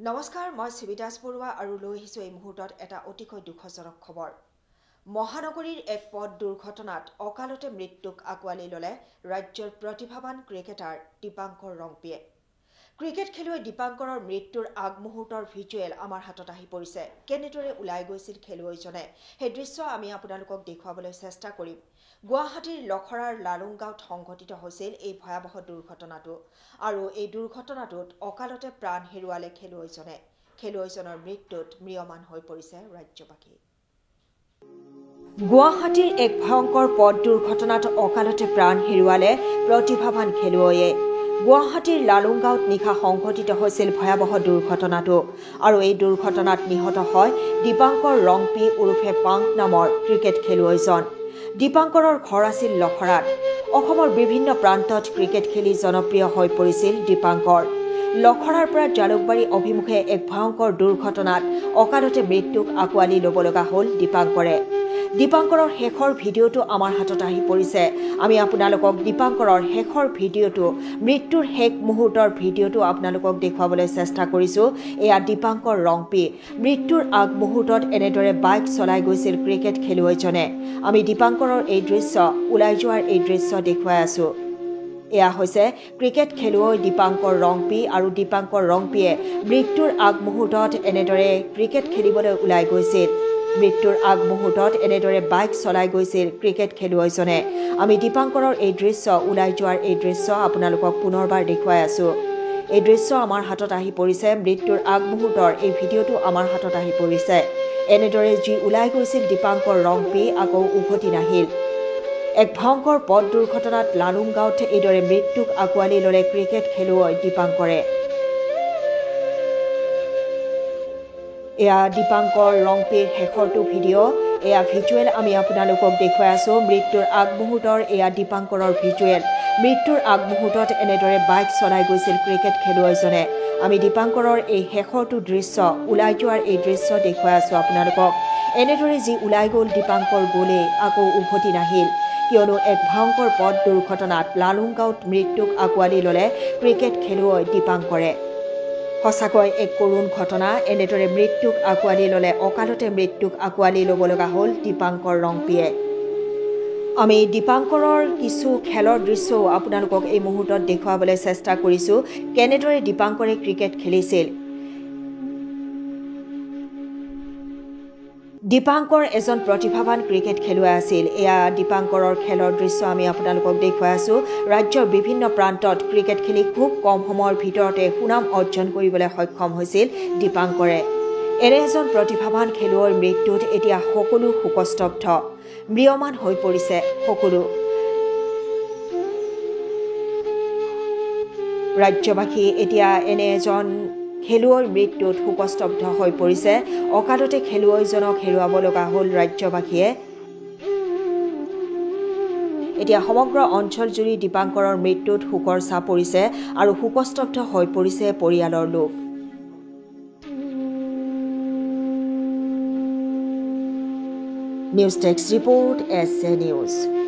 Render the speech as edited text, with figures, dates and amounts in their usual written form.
নমস্কাৰ, মই সুবিদাস বৰুৱা আৰু লৈ আহিছোঁ এই মুহূৰ্তত এটা অতিকৈ দুখজনক খবৰ। মহানগৰীৰ এক পথ দুৰ্ঘটনাত অকালতে মৃত্যুক আঁকোৱালি ল'লে ৰাজ্যৰ প্ৰতিভাৱান ক্ৰিকেটাৰ দীপাংকৰ ৰংপিয়ে। ক্ৰিকেট খেলুৱৈ দীপাংকৰৰ মৃত্যুৰ আগমুহূৰ্তৰ ভিজুৱেল আমাৰ হাতত আহি পৰিছে। কেনেদৰে ওলাই গৈছিল খেলুৱৈজনে সেই দৃশ্য আমি আপোনালোকক দেখুৱাবলৈ চেষ্টা কৰিম। গুৱাহাটীৰ লখৰাৰ লালুংগাঁৱত সংঘটিত হৈছিল এই ভয়াৱহ দুৰ্ঘটনাটো আৰু এই দুৰ্ঘটনাটোত অকালতে প্ৰাণ হেৰুৱালে খেলুৱৈজনে। খেলুৱৈজনৰ মৃত্যুত ম্ৰিয়মান হৈ পৰিছে ৰাজ্যবাসী। গুৱাহাটীৰ এক ভয়ংকৰ পথ দুৰ্ঘটনাত অকালতে প্ৰাণ হেৰুৱালে প্ৰতিভাৱান খেলুৱৈয়ে। গুৱাহাটীৰ লালুংগাঁৱত নিশা সংঘটিত হৈছিল ভয়াৱহ দুৰ্ঘটনাটো আৰু এই দুৰ্ঘটনাত নিহত হয় দীপাংকৰ ৰংপি ওৰফে পাংক নামৰ ক্ৰিকেট খেলুৱৈজন। দীপাংকৰৰ ঘৰ আছিল লখৰাত। অসমৰ বিভিন্ন প্ৰান্তত ক্ৰিকেট খেলি জনপ্ৰিয় হৈ পৰিছিল দীপাংকৰ। লখৰাৰ পৰা জালুকবাৰী অভিমুখে এক ভয়ংকৰ দুৰ্ঘটনাত অকালতে মৃত্যুক আঁকোৱালি ল'ব লগা হ'ল দীপাংকৰে। দীপাংকৰৰ শেষৰ ভিডিঅ'টো আমাৰ হাতত আহি পৰিছে। আমি আপোনালোকক দীপাংকৰৰ শেষৰ ভিডিঅ'টো, মৃত্যুৰ শেষ মুহূৰ্তৰ ভিডিঅ'টো আপোনালোকক দেখুৱাবলৈ চেষ্টা কৰিছোঁ। এয়া দীপাংকৰ ৰংপি। মৃত্যুৰ আগমুহূৰ্তত এনেদৰে বাইক চলাই গৈছিল ক্ৰিকেট খেলুৱৈজনে। আমি দীপাংকৰৰ এই দৃশ্য, ওলাই যোৱাৰ এই দৃশ্য দেখুৱাই আছোঁ। এয়া হৈছে ক্ৰিকেট খেলুৱৈ দীপাংকৰ ৰংপি আৰু দীপাংকৰ ৰংপিয়ে মৃত্যুৰ আগমুহূৰ্তত এনেদৰে ক্ৰিকেট খেলিবলৈ ওলাই গৈছিল। মৃত্যুৰ আগমুহূৰ্তত এনেদৰে বাইক চলাই গৈছিল ক্ৰিকেট খেলুৱৈজনে। আমি দীপাংকৰৰ এই দৃশ্য, ওলাই যোৱাৰ এই দৃশ্য আপোনালোকক পুনৰবাৰ দেখুৱাই আছোঁ। এই দৃশ্য আমাৰ হাতত আহি পৰিছে। মৃত্যুৰ আগমুহূৰ্তৰ এই ভিডিঅ'টো আমাৰ হাতত আহি পৰিছে। এনেদৰে যি ওলাই গৈছিল দীপাংকৰ ৰংপি আকৌ উভতি নাহিল। এক ভয়ংকৰ পথ দুৰ্ঘটনাত লালুংগাঁৱত এইদৰে মৃত্যুক আঁকোৱালি ল'লে ক্ৰিকেট খেলুৱৈ দীপাংকৰে। এয়া দীপাংকৰ ৰংপিৰ শেষৰটো ভিডিঅ'। এয়া ভিজুৱেল আমি আপোনালোকক দেখুৱাই আছোঁ। মৃত্যুৰ আগমুহূৰ্তৰ এয়া দীপাংকৰৰ ভিজুৱেল। মৃত্যুৰ আগমুহূৰ্তত এনেদৰে বাইক চলাই গৈছিল ক্ৰিকেট খেলুৱৈজনে। আমি দীপাংকৰৰ এই শেষৰটো দৃশ্য, ওলাই যোৱাৰ এই দৃশ্য দেখুৱাই আছোঁ আপোনালোকক। এনেদৰে যি ওলাই গ'ল দীপাংকৰ গ'লেই আকৌ উভতি নাহিল, কিয়নো এক ভয়ংকৰ পথ দুৰ্ঘটনাত লালুংগাঁৱত মৃত্যুক আঁকোৱালি ল'লে ক্ৰিকেট খেলুৱৈ দীপাংকৰে। সঁচাকৈ এক কৰুণ ঘটনা। এনেদৰে মৃত্যুক আঁকোৱালি ল'লে, অকালতে মৃত্যুক আঁকোৱালি ল'ব লগা হ'ল দীপাংকৰ ৰংপিয়ে। আমি দীপাংকৰৰ কিছু খেলৰ দৃশ্যও আপোনালোকক এই মুহূৰ্তত দেখুৱাবলৈ চেষ্টা কৰিছোঁ। কেনেদৰে দীপাংকৰে ক্ৰিকেট খেলিছিল। দীপাংকৰ এজন প্ৰতিভাৱান ক্ৰিকেট খেলুৱৈ আছিল। এয়া দীপাংকৰৰ খেলৰ দৃশ্য আমি আপোনালোকক দেখুৱাই আছোঁ। ৰাজ্যৰ বিভিন্ন প্ৰান্তত ক্ৰিকেট খেলি খুব কম সময়ৰ ভিতৰতে সুনাম অৰ্জন কৰিবলৈ সক্ষম হৈছিল দীপাংকৰে। এনে এজন প্ৰতিভাৱান খেলুৱৈৰ মৃত্যুত এতিয়া সকলো শোকস্তব্ধ, ম্ৰিয়মান হৈ পৰিছে সকলো। ৰাজ্যবাসী এতিয়া এনে এজন খেলুৱৈৰ মৃত্যুত শোকস্তব্ধ হৈ পৰিছে। অকালতে খেলুৱৈজনক হেৰুৱাব লগা হ'ল ৰাজ্যবাসীয়ে। এতিয়া সমগ্ৰ অঞ্চলজুৰি দীপাংকৰৰ মৃত্যুত শোকৰ ছাঁ পৰিছে আৰু শোকস্তব্ধ হৈ পৰিছে পৰিয়ালৰ লোক। News desk report, SC news.